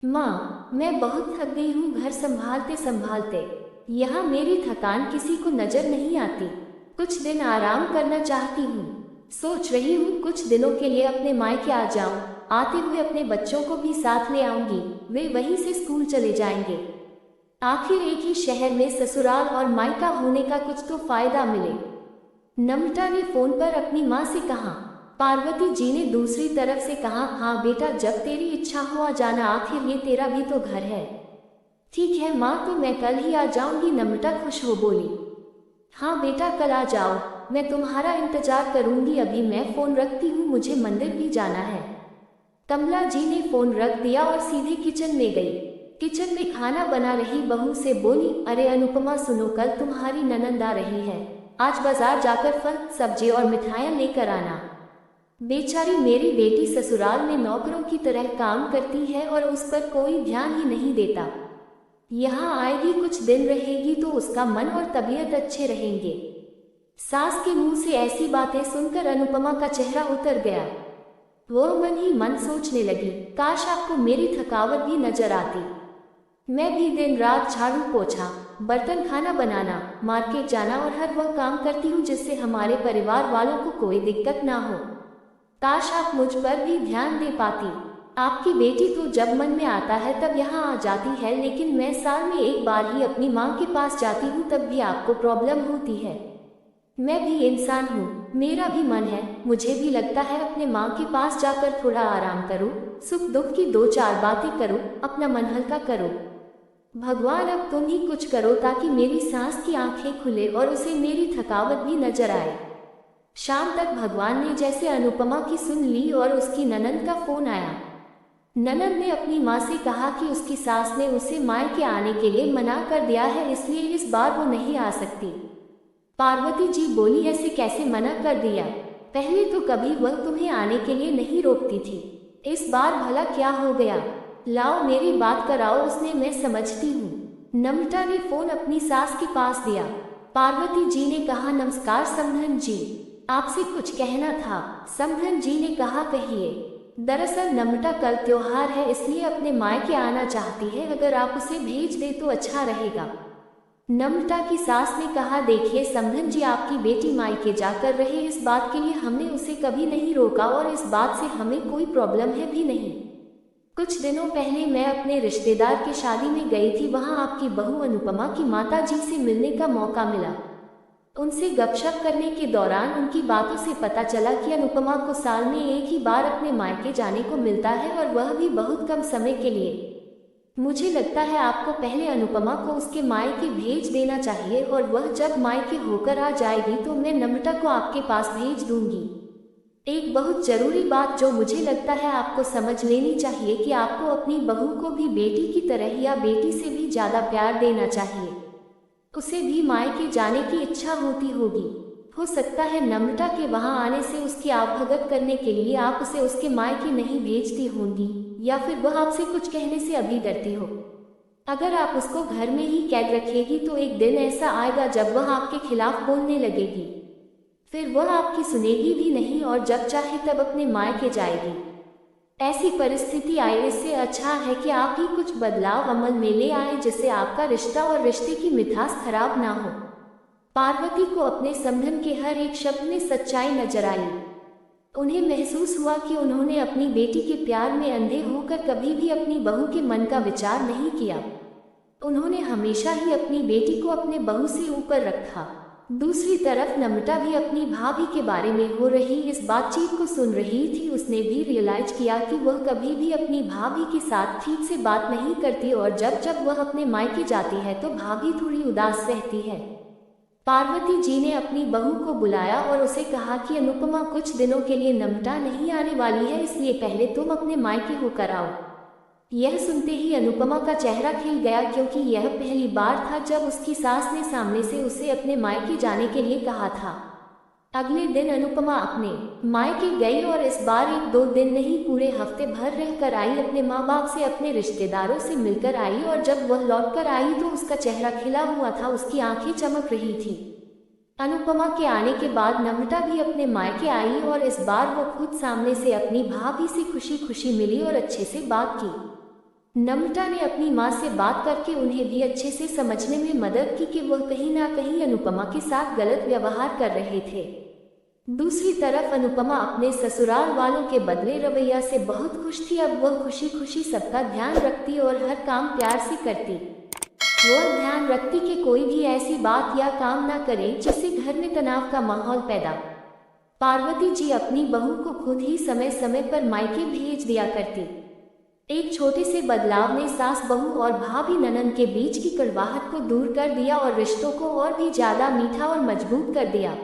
माँ, मैं बहुत थक गई हूँ घर संभालते संभालते। यहाँ मेरी थकान किसी को नजर नहीं आती। कुछ दिन आराम करना चाहती हूँ। सोच रही हूँ कुछ दिनों के लिए अपने मायके आ जाऊँ। आते हुए अपने बच्चों को भी साथ ले आऊंगी, वे वहीं से स्कूल चले जाएंगे। आखिर एक ही शहर में ससुराल और मायका होने का कुछ तो फायदा मिले। नम्रता ने फोन पर अपनी माँ से कहा। पार्वती जी ने दूसरी तरफ से कहा, हाँ बेटा, जब तेरी इच्छा हो आ जाना, आखिर ये तेरा भी तो घर है। ठीक है माँ, तो मैं कल ही आ जाऊंगी, नम्रता खुश हो बोली। हाँ बेटा, कल आ जाओ, मैं तुम्हारा इंतजार करूंगी। अभी मैं फोन रखती हूँ, मुझे मंदिर भी जाना है। कमला जी ने फोन रख दिया और सीधे किचन में गई। किचन में खाना बना रही बहू से बोली, अरे अनुपमा सुनो, कल तुम्हारी ननंद आ रही है। आज बाजार जाकर फल सब्जी और मिठाइयाँ लेकर आना। बेचारी मेरी बेटी ससुराल में नौकरों की तरह काम करती है और उस पर कोई ध्यान ही नहीं देता। यहाँ आएगी, कुछ दिन रहेगी तो उसका मन और तबीयत अच्छे रहेंगे। सास के मुंह से ऐसी बातें सुनकर अनुपमा का चेहरा उतर गया। वो मन ही मन सोचने लगी, काश आपको मेरी थकावट भी नजर आती। मैं भी दिन रात झाड़ू पोछा, बर्तन, खाना बनाना, मार्केट जाना और हर वह काम करती हूँ जिससे हमारे परिवार वालों को कोई दिक्कत ना हो। काश आप मुझ पर भी ध्यान दे पाती। आपकी बेटी तो जब मन में आता है तब यहाँ आ जाती है, लेकिन मैं साल में एक बार ही अपनी माँ के पास जाती हूँ, तब भी आपको प्रॉब्लम होती है। मैं भी इंसान हूँ, मेरा भी मन है, मुझे भी लगता है अपने माँ के पास जाकर थोड़ा आराम करूँ, सुख दुख की दो चार बातें करूँ, अपना मन हल्का करूँ। भगवान, अब तुम ही कुछ करो ताकि मेरी सास की आंखें खुले और उसे मेरी थकावट भी नजर आए। शाम तक भगवान ने जैसे अनुपमा की सुन ली और उसकी ननंद का फोन आया। ननंद ने अपनी माँ से कहा कि उसकी सास ने उसे मायके आने के लिए मना कर दिया है, इसलिए इस बार वो नहीं आ सकती। पार्वती जी बोली, ऐसे कैसे मना कर दिया? पहले तो कभी वह तुम्हें आने के लिए नहीं रोकती थी, इस बार भला क्या हो गया? लाओ मेरी बात कराओ उसने, मैं समझती हूँ। नम्रता ने फोन अपनी सास के पास दिया। पार्वती जी ने कहा, नमस्कार समधन जी, आपसे कुछ कहना था। समधन जी ने कहा, कहिए। दरअसल नम्रता कल त्योहार है, इसलिए अपने मायके आना चाहती है, अगर आप उसे भेज दे तो अच्छा रहेगा। नम्रता की सास ने कहा, देखिए समधन जी, आपकी बेटी मायके जाकर रहे, इस बात के लिए हमने उसे कभी नहीं रोका और इस बात से हमें कोई प्रॉब्लम है भी नहीं। कुछ दिनों पहले मैं अपने रिश्तेदार की शादी में गई थी, वहां आपकी बहू अनुपमा की माता जी से मिलने का मौका मिला। उनसे गपशप करने के दौरान उनकी बातों से पता चला कि अनुपमा को साल में एक ही बार अपने मायके जाने को मिलता है और वह भी बहुत कम समय के लिए। मुझे लगता है आपको पहले अनुपमा को उसके मायके भेज देना चाहिए और वह जब मायके होकर आ जाएगी तो मैं नम्रता को आपके पास भेज दूंगी। एक बहुत जरूरी बात जो मुझे लगता है आपको समझ लेनी चाहिए कि आपको अपनी बहू को भी बेटी की तरह या बेटी से भी ज्यादा प्यार देना चाहिए। उसे भी मायके जाने की इच्छा होती होगी। हो सकता है नम्रता के वहां आने से उसकी आवभगत करने के लिए आप उसे उसके मायके नहीं भेजती होंगी, या फिर वह आपसे कुछ कहने से अभी डरती हो। अगर आप उसको घर में ही कैद रखेगी तो एक दिन ऐसा आएगा जब वह आपके खिलाफ बोलने लगेगी, फिर वह आपकी सुनेगी भी नहीं और जब चाहे तब अपने मायके जाएगी। ऐसी परिस्थिति आए, इससे अच्छा है कि आप ही कुछ बदलाव अमल में ले आए जिससे आपका रिश्ता और रिश्ते की मिठास खराब ना हो। पार्वती को अपने समधन के हर एक शब्द में सच्चाई नजर आई। उन्हें महसूस हुआ कि उन्होंने अपनी बेटी के प्यार में अंधे होकर कभी भी अपनी बहू के मन का विचार नहीं किया। उन्होंने हमेशा ही अपनी बेटी को अपने बहू से ऊपर रखा। दूसरी तरफ नम्रता भी अपनी भाभी के बारे में हो रही इस बातचीत को सुन रही थी। उसने भी रियलाइज किया कि वह कभी भी अपनी भाभी के साथ ठीक से बात नहीं करती और जब जब वह अपने मायके जाती है तो भाभी थोड़ी उदास रहती है। पार्वती जी ने अपनी बहू को बुलाया और उसे कहा कि अनुपमा कुछ दिनों के लिए नम्रता नहीं आने वाली है, इसलिए पहले तुम अपने मायके होकर आओ। यह सुनते ही अनुपमा का चेहरा खिल गया, क्योंकि यह पहली बार था जब उसकी सास ने सामने से उसे अपने मायके जाने के लिए कहा था। अगले दिन अनुपमा अपने मायके गई और इस बार एक दो दिन नहीं, पूरे हफ्ते भर रहकर आई। अपने माँ बाप से, अपने रिश्तेदारों से मिलकर आई और जब वह लौटकर आई तो उसका चेहरा खिला हुआ था, उसकी आंखें चमक रही थी। अनुपमा के आने के बाद नम्रता भी अपने मायके आई और इस बार वो खुद सामने से अपनी भाभी से खुशी खुशी मिली और अच्छे से बात की। नम्रता ने अपनी माँ से बात करके उन्हें भी अच्छे से समझने में मदद की कि वह कहीं ना कहीं अनुपमा के साथ गलत व्यवहार कर रहे थे। दूसरी तरफ अनुपमा अपने ससुराल वालों के बदले रवैया से बहुत खुश थी। अब वह खुशी खुशी सबका ध्यान रखती और हर काम प्यार से करती। वह ध्यान रखती कि कोई भी ऐसी बात या काम ना करे जिससे घर में तनाव का माहौल पैदा। पार्वती जी अपनी बहू को खुद ही समय समय पर मायके भेज दिया करती। एक छोटे से बदलाव ने सास बहू और भाभी ननंद के बीच की कड़वाहट को दूर कर दिया और रिश्तों को और भी ज्यादा मीठा और मजबूत कर दिया।